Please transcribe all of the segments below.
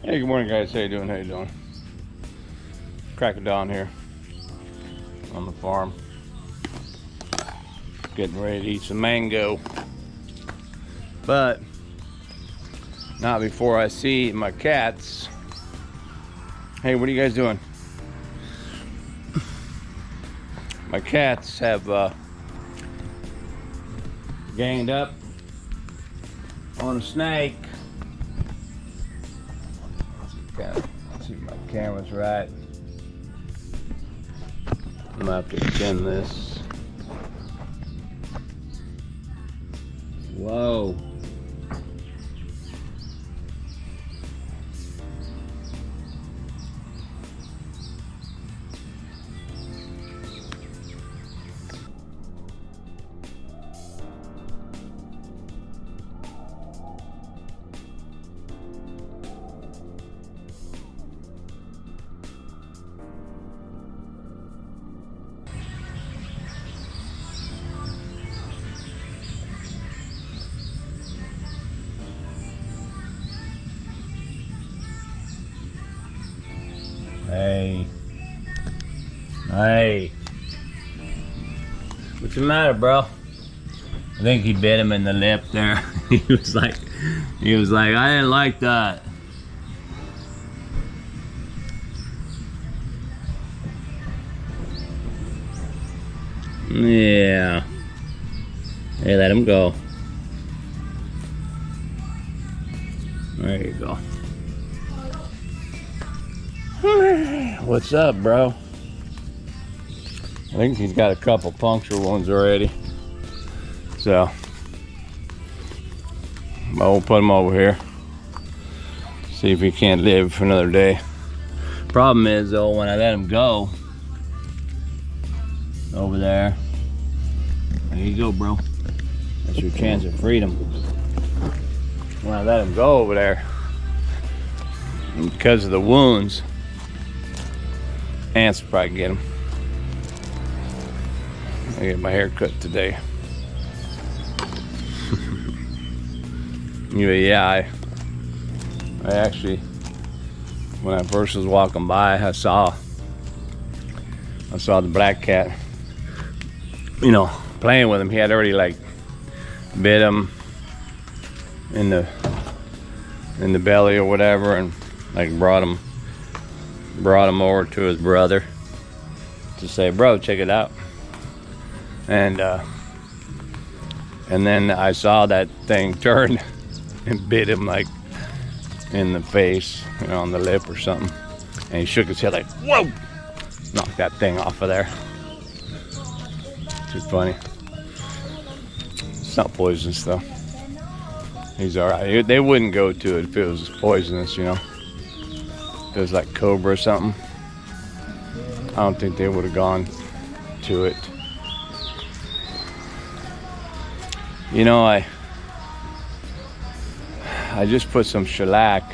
Hey, good morning, guys. How you doing? How you doing? Crack of dawn here on the farm. Getting ready to eat some mango, but not before I see my cats. Hey, what are you guys doing? My cats have ganged up on a snake. Let's see if my camera's right. I'm gonna have to extend this. Whoa. Hey, what's the matter, bro? I think he bit him in the lip there. he was like, I didn't like that. Yeah. Hey, let him go. There you go. What's up, bro? I think he's got a couple puncture wounds already. So, I will put him over here. See if he can't live for another day. Problem is, though, when I let him go, over there you go, bro. That's your chance of freedom. When I let him go over there, because of the wounds, ants will probably get him. I get my hair cut today. Yeah, I actually, when I first was walking by, I saw the black cat, you know, playing with him. He had already like bit him in the belly or whatever, and like brought him over to his brother to say, bro, check it out. And then I saw that thing turn and bit him like in the face, you know, on the lip or something. And he shook his head like, whoa! Knocked that thing off of there. Too funny. It's not poisonous though. He's alright. They wouldn't go to it if it was poisonous, you know. If it was like cobra or something, I don't think they would have gone to it. You know, I just put some shellac,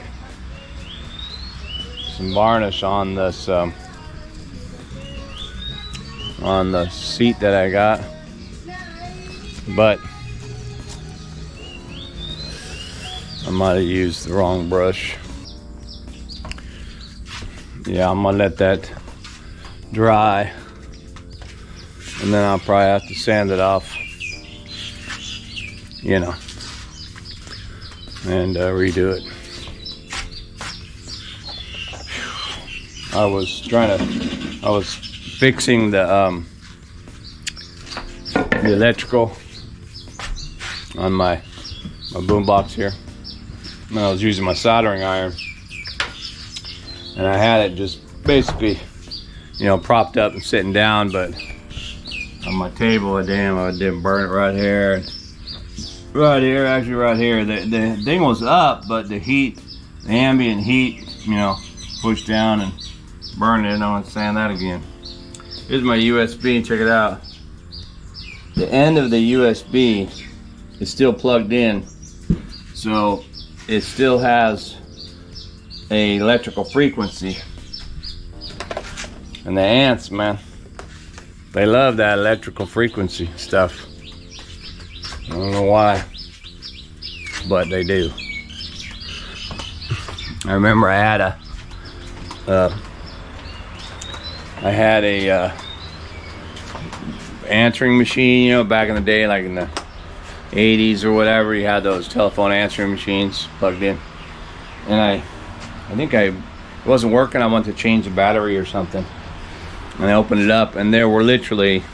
some varnish on this on the seat that I got, but I might have used the wrong brush. Yeah, I'm gonna let that dry, and then I'll probably have to sand it off, you know, and redo it. I was fixing the electrical on my boom box here, and I was using my soldering iron, and I had it just basically, you know, propped up and sitting down, but on my table, I didn't burn it right here. Right here, actually right here. The thing was up, but the heat, the ambient heat, you know, pushed down and burned it. I don't want to sand that again. Here's my USB, check it out. The end of the USB is still plugged in, so it still has a electrical frequency. And the ants, man, they love that electrical frequency stuff. I don't know why, but they do. I remember I had a answering machine, you know, back in the day, like in the 80s or whatever. You had those telephone answering machines plugged in, and I think it wasn't working. I wanted to change the battery or something, and I opened it up, and there were literally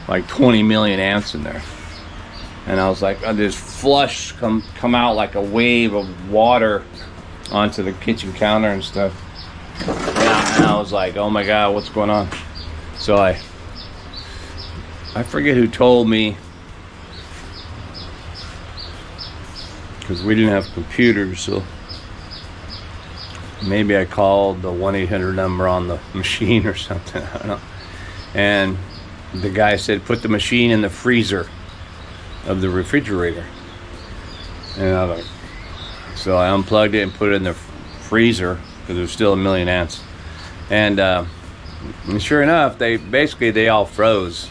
like 20 million amps in there. And I was like, oh, this flush come out like a wave of water onto the kitchen counter and stuff. And I was like, oh my God, what's going on? So I forget who told me, because we didn't have computers, so maybe I called the 1-800 number on the machine or something, I don't know. And the guy said, put the machine in the freezer of the refrigerator. And I was like, so I unplugged it and put it in the freezer, because there's still a million amps. And sure enough, they all froze.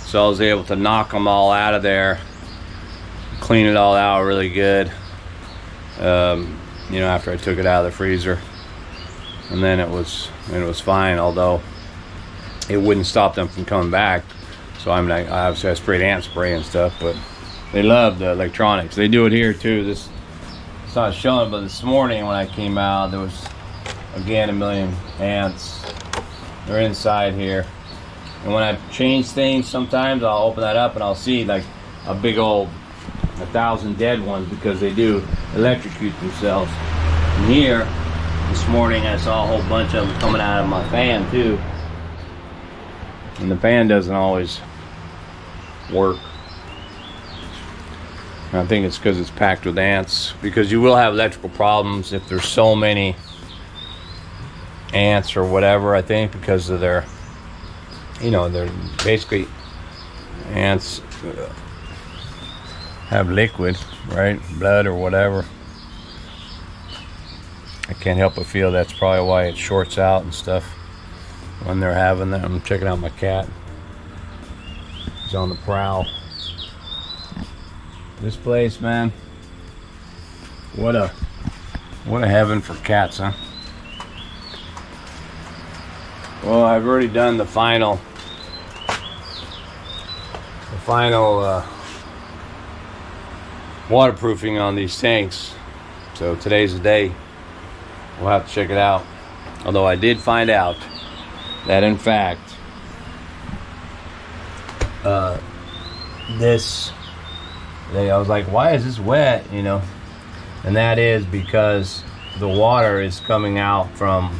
So I was able to knock them all out of there, clean it all out really good, you know, after I took it out of the freezer. And then it was fine, although it wouldn't stop them from coming back. So I obviously I sprayed ant spray and stuff, but they love the electronics. They do it here too. It's not showing, but this morning when I came out, there was again a million ants. They're inside here. And when I change things, sometimes I'll open that up and I'll see like a big old 1,000 dead ones, because they do electrocute themselves. And here, this morning, I saw a whole bunch of them coming out of my fan too. And the fan doesn't always work. And I think it's because it's packed with ants, because you will have electrical problems if there's so many ants or whatever, I think, because of their, you know, they're basically, ants have liquid, right? Blood or whatever. I can't help but feel that's probably why it shorts out and stuff when they're having that. I'm checking out my cat. He's on the prowl. This place, man, what a heaven for cats, huh? Well, I've already done the final waterproofing on these tanks, so today's the day. We'll have to check it out. Although I did find out that in fact I was like, why is this wet, you know? And that is because the water is coming out from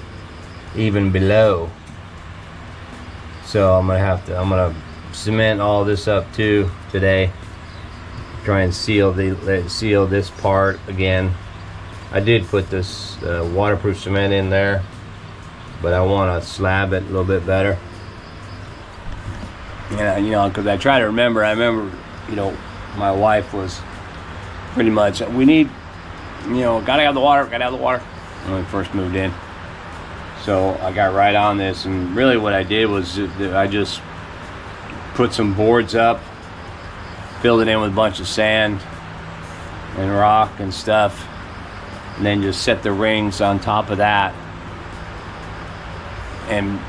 even below. So I'm gonna cement all this up too today. Try and seal this part again. I did put this waterproof cement in there, but I want to slab it a little bit better. Yeah, you know, because I remember, you know, my wife was pretty much, we need, you know, gotta have the water, when we first moved in. So I got right on this, and really what I did was I just put some boards up, filled it in with a bunch of sand and rock and stuff, and then just set the rings on top of that and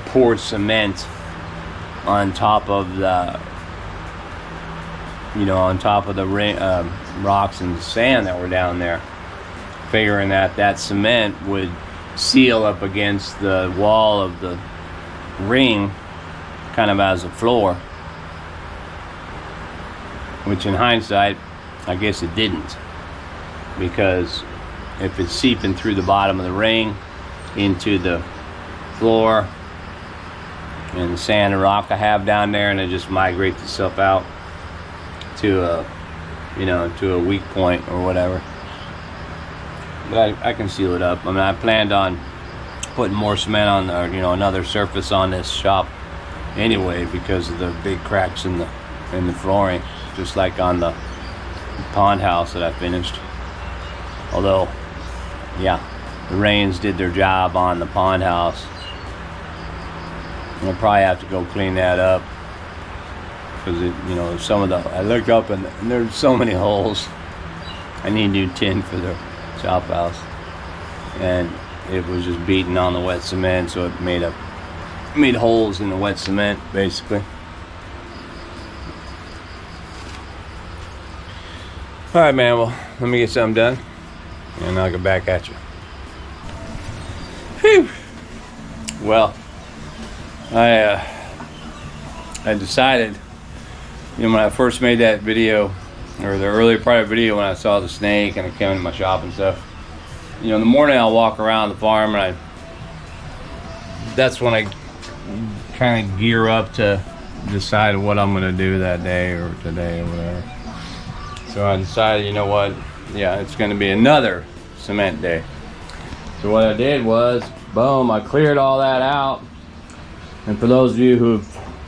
poured cement on top of the, you know, on top of the rocks and sand that were down there, figuring that cement would seal up against the wall of the ring, kind of as a floor, which in hindsight I guess it didn't, because if it's seeping through the bottom of the ring into the floor and the sand and rock I have down there, and it just migrates itself out to a, you know, to a weak point or whatever. But I can seal it up. I mean, I planned on putting more cement on, or, you know, another surface on this shop anyway, because of the big cracks in the flooring, just like on the pond house that I finished. Although, yeah, the rains did their job on the pond house. I'll probably have to go clean that up, because it, you know, I looked up and there's so many holes. I need new tin for the shop house. and it was just beating on the wet cement, so it made holes in the wet cement basically. All right, man, well, let me get something done and I'll get back at you. Whew. Well, I decided, you know, when I first made that video, or the earlier part of the video when I saw the snake and it came into my shop and stuff, you know, in the morning I'll walk around the farm and that's when I kind of gear up to decide what I'm going to do that day or today or whatever. So I decided, you know what, yeah, it's going to be another cement day. So what I did was, boom, I cleared all that out. And for those of you who've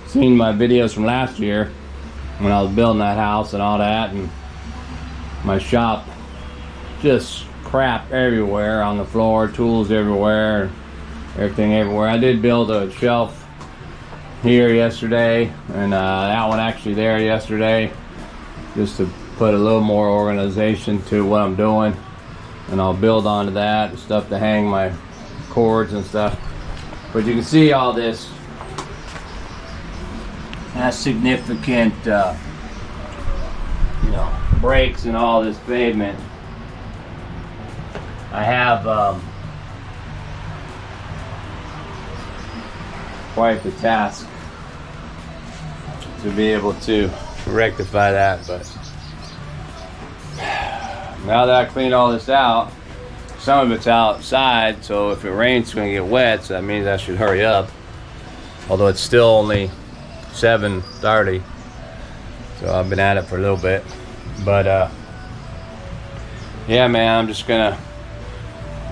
seen my videos from last year, when I was building that house and all that, and my shop, just crap everywhere on the floor, tools everywhere, everything everywhere. I did build a shelf here yesterday, and that one actually there yesterday, just to put a little more organization to what I'm doing, and I'll build onto that, stuff to hang my cords and stuff. But you can see all this has significant you know, breaks in all this pavement. I have quite the task to be able to rectify that, but now that I cleaned all this out, some of it's outside, so if it rains it's going to get wet, so that means I should hurry up, although it's still only 7:30, so I've been at it for a little bit. But yeah, man, I'm just gonna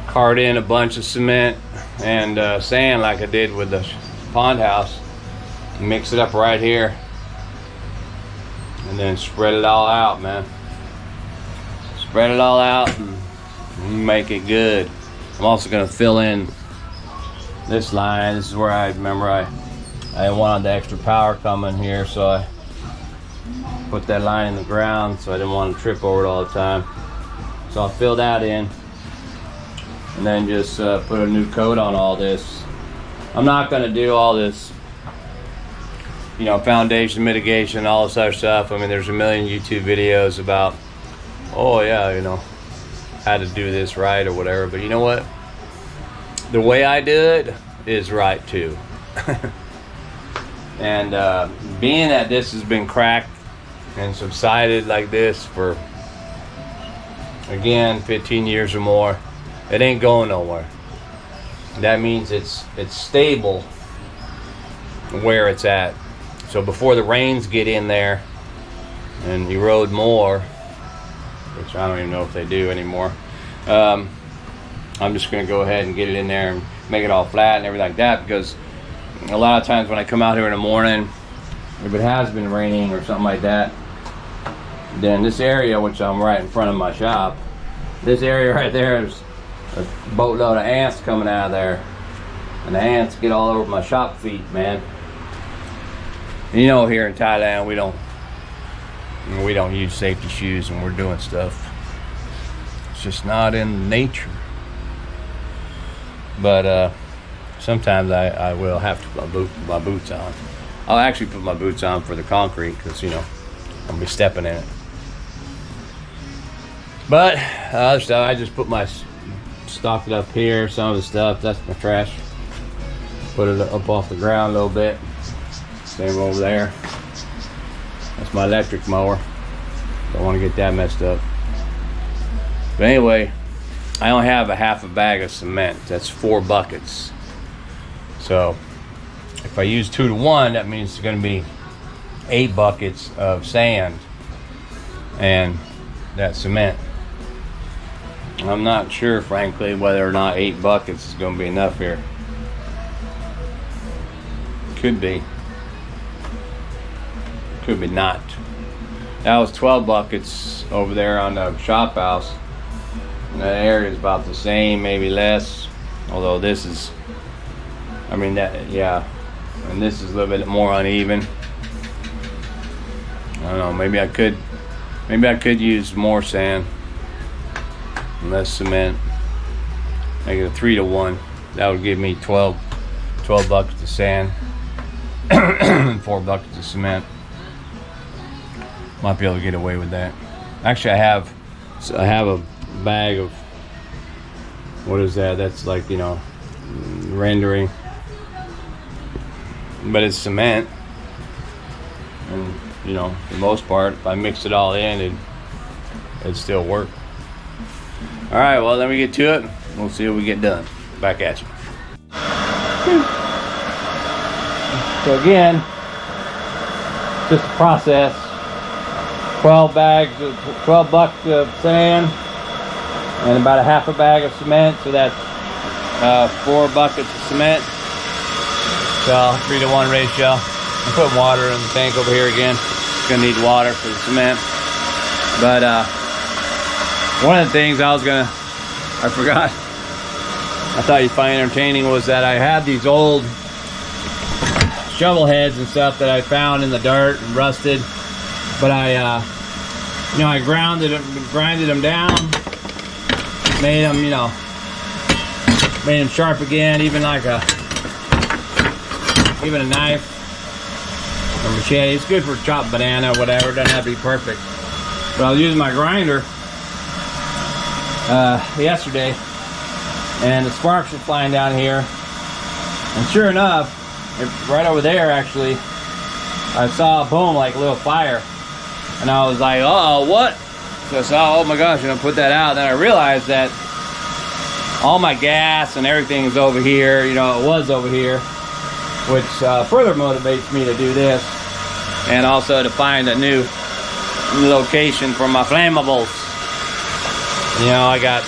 cart in a bunch of cement and sand like I did with the pond house, mix it up right here, and then spread it all out, man. Spread it all out and make it good. I'm also gonna fill in this line. This is where I remember I wanted the extra power coming here, so I put that line in the ground, so I didn't want to trip over it all the time. So I'll fill that in and then just put a new coat on all this. I'm not gonna do all this, you know, foundation mitigation, all this other stuff. I mean, there's a million YouTube videos about, oh yeah, you know, how to do this right or whatever, but you know what? The way I do it is right too. And being that this has been cracked and subsided like this for, again, 15 years or more, it ain't going nowhere. That means it's stable where it's at. So before the rains get in there and erode more, which I don't even know if they do anymore, I'm just going to go ahead and get it in there and make it all flat and everything like that, because a lot of times when I come out here in the morning, if it has been raining or something like that, then this area, which I'm right in front of my shop, this area right there is a boatload of ants coming out of there, and the ants get all over my shop feet, man. You know, here in Thailand we don't use safety shoes when we're doing stuff. It's just not in nature. But sometimes I will have to put my boots on. I'll actually put my boots on for the concrete, because, you know, I'll be stepping in it. But other stuff, I just put stocked it up here. Some of the stuff, that's my trash. Put it up off the ground a little bit. Same over there. That's my electric mower. Don't want to get that messed up. But anyway, I only have a half a bag of cement. That's 4 buckets. So if I use 2 to 1, that means it's going to be 8 buckets of sand and that cement. I'm not sure, frankly, whether or not 8 buckets is going to be enough here. Could be. Could be not. That was 12 buckets over there on the shop house. And that area is about the same, maybe less. Although this is, I mean, that, yeah. And this is a little bit more uneven. I don't know, maybe I could use more sand and less cement. make it a 3-to-1. That would give me 12 buckets of sand and 4 buckets of cement. Might be able to get away with that. Actually, I have a bag of, what is that? That's like, you know, rendering, but it's cement. And you know, for the most part, if I mix it all in, it'd still work. All right, well, then we get to it. We'll see what we get done. Back at you. So again, just a process. 12 buckets of sand and about a half a bag of cement. So that's 4 buckets of cement. So 3-to-1 ratio. I'm putting water in the tank over here again. It's gonna need water for the cement. But one of the things I forgot, I thought you'd find entertaining, was that I had these old shovel heads and stuff that I found in the dirt and rusted. But I grinded them down, made them sharp again, even a knife or machete. It's good for chopped banana or whatever. It doesn't have to be perfect. But I was using my grinder yesterday, and the sparks were flying down here. And sure enough, right over there, actually, I saw a boom, like a little fire. And I was like, uh-oh, what? So I saw, oh my gosh, and I put that out. Then I realized that all my gas and everything is over here. You know, it was over here, which further motivates me to do this. And also to find a new location for my flammables. You know, I got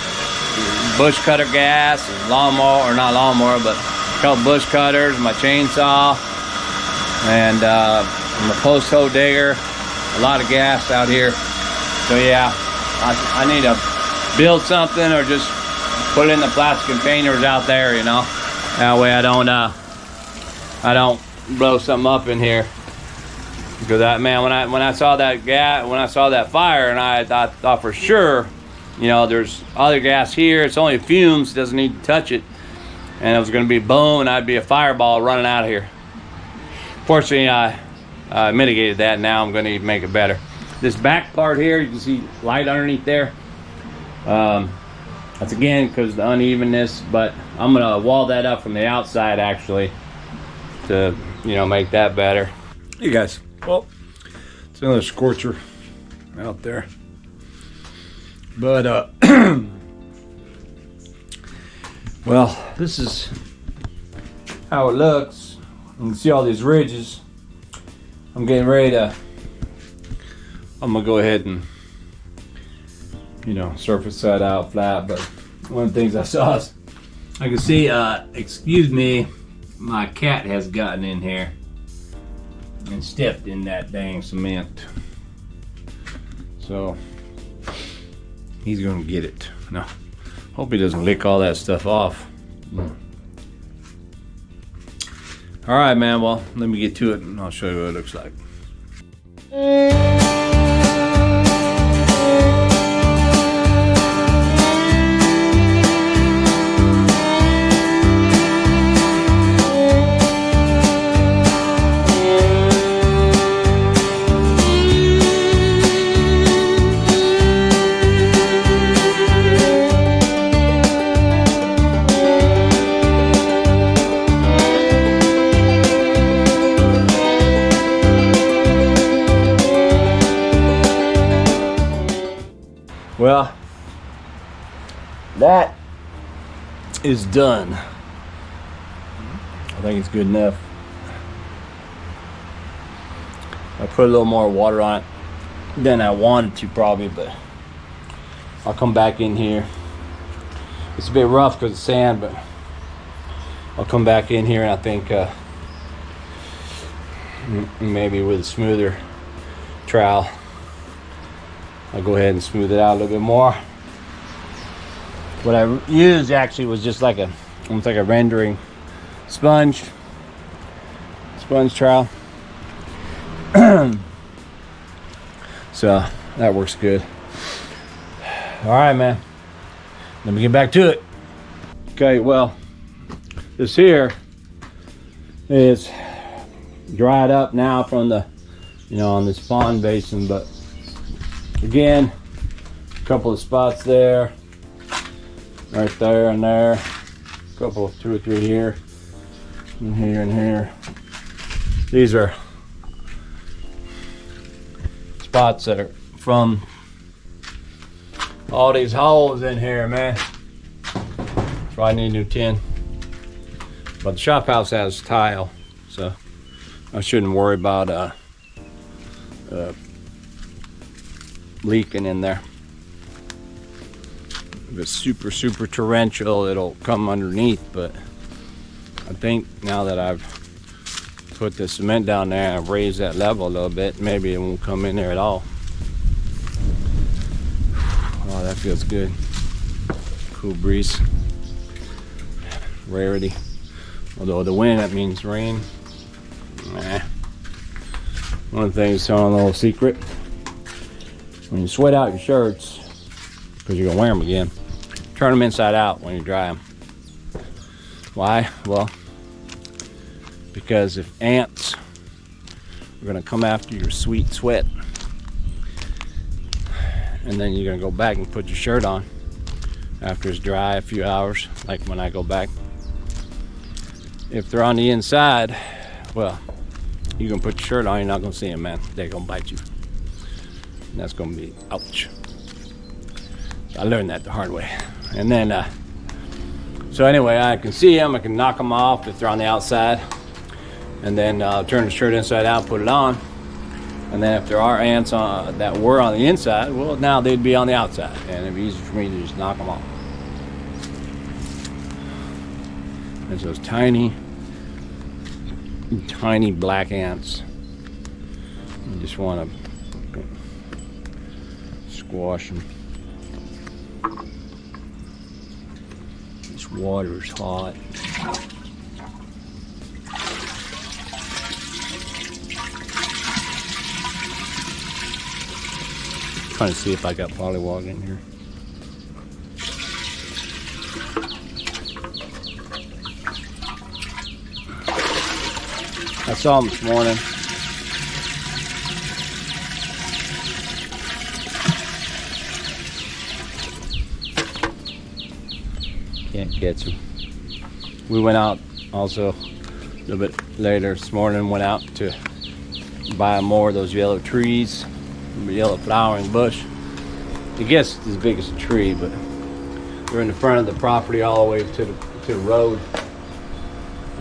bush cutter gas, and lawnmower, or not lawnmower, but a couple bush cutters, my chainsaw, and my post hole digger. A lot of gas out here. So yeah, I need to build something or just put it in the plastic containers out there, you know. That way I don't blow something up in here. Because when I saw that fire, and I thought for sure, you know, there's other gas here. It's only fumes, doesn't need to touch it. And it was going to be boom, and I'd be a fireball running out of here. Fortunately, I mitigated that. Now I'm going to make it better. This back part here, you can see light underneath there. That's again because of the unevenness, but I'm going to wall that up from the outside actually to, you know, make that better. Hey guys, well, it's another scorcher out there, but well, this is how it looks. You can see all these ridges. I'm getting ready to, I'm gonna go ahead and, you know, surface that out flat. But one of the things I saw is, I can see, excuse me, my cat has gotten in here and stepped in that dang cement. So he's gonna get it. No, hope he doesn't lick all that stuff off. All right, man, well, let me get to it and I'll show you what it looks like. Well, that is done. I think it's good enough. I put a little more water on it than I wanted to probably, but I'll come back in here. It's a bit rough because of sand, but I'll come back in here and I think maybe with a smoother trowel, I'll go ahead and smooth it out a little bit more. What I used actually was just like almost like a rendering sponge trowel. So that works good. All right, man. Let me get back to it. Okay, well, this here is dried up now from the, on this pond basin, but again, a couple of spots there, right there and there, a couple, 2 or 3 here, and here and here. These are spots that are from all these holes in here, man. So I need a new tin. But the shop house has tile, so I shouldn't worry about leaking in there. If it's super torrential, it'll come underneath, but I think now that I've put the cement down there, I've raised that level a little bit, maybe it won't come in there at all. Oh, that feels good. Cool breeze. Rarity. Although the wind, that means rain. Nah. One thing's telling a little secret. When you sweat out your shirts, because you're gonna wear them again, turn them inside out when you dry them. Why? Well, because if ants are gonna come after your sweet sweat, and then you're gonna go back and put your shirt on after it's dry a few hours, like when I go back. If they're on the inside, well, you can put your shirt on, you're not gonna see them, man. They're gonna bite you. And that's gonna be ouch. So I learned that the hard way. And then, so anyway, I can see them, I can knock them off if they're on the outside. And then turn the shirt inside out, put it on. And then if there are ants that were on the inside, well, now they'd be on the outside. And it'd be easy for me to just knock them off. There's those tiny black ants. You just want to squash them. This water's hot. Trying to see if I got polywog in here. I saw them this morning. Can't catch them. We went out also a little bit later this morning, went out to buy more of those yellow trees, yellow flowering bush. It gets as big as a tree, but they're in the front of the property all the way to the road.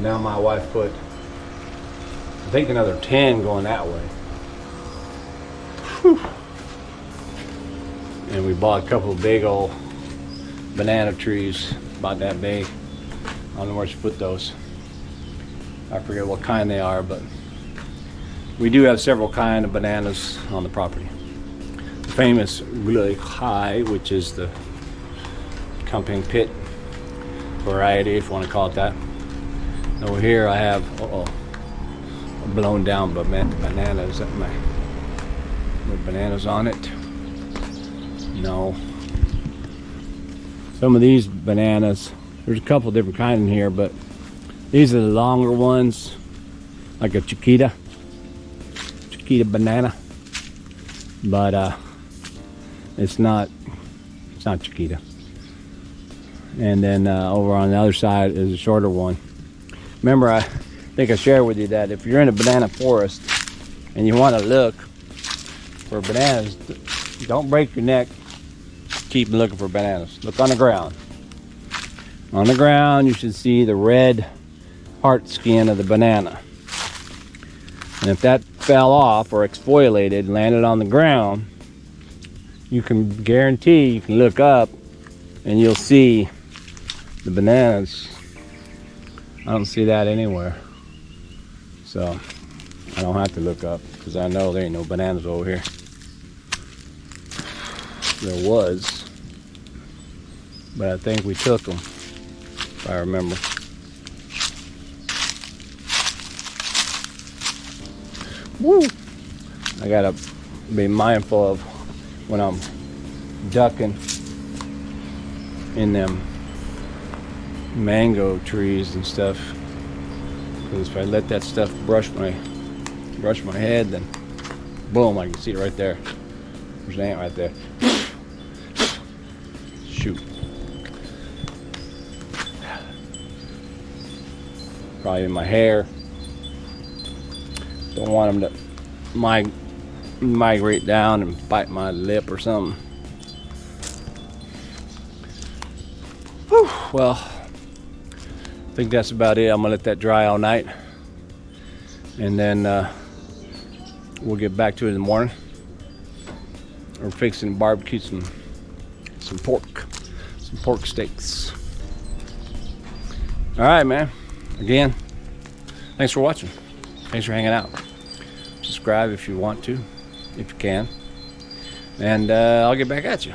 Now my wife put, I think, another 10 going that way. Whew. And we bought a couple of big old banana trees, about that big. I don't know where she put those. I forget what kind they are, but we do have several kinds of bananas on the property. The famous really high, which is the camping pit variety, if you want to call it that. Over here I have blown down bananas. With bananas on it. No. Some of these bananas, there's a couple different kinds in here, but these are the longer ones, like a Chiquita banana. But it's not Chiquita. And then over on the other side is a shorter one. Remember, I think I shared with you that if you're in a banana forest and you want to look for bananas, don't break your neck. Keep looking for bananas. Look on the ground. On the ground, you should see the red part skin of the banana. And if that fell off or exfoliated, landed on the ground, you can guarantee, you can look up and you'll see the bananas. I don't see that anywhere. So I don't have to look up because I know there ain't no bananas over here. There was, but I think we took them, if I remember. Woo! I gotta be mindful of when I'm ducking in them mango trees and stuff. Because if I let that stuff brush my head, then boom, I can see it right there. There's an ant right there. Shoot. Probably in my hair. Don't want them to migrate down and bite my lip or something. Whew, well, I think that's about it. I'm gonna let that dry all night, and then we'll get back to it in the morning. We're fixing to barbecue some pork steaks. All right, man. Again, thanks for watching. Thanks for hanging out. Subscribe if you want to, if you can, and I'll get back at you.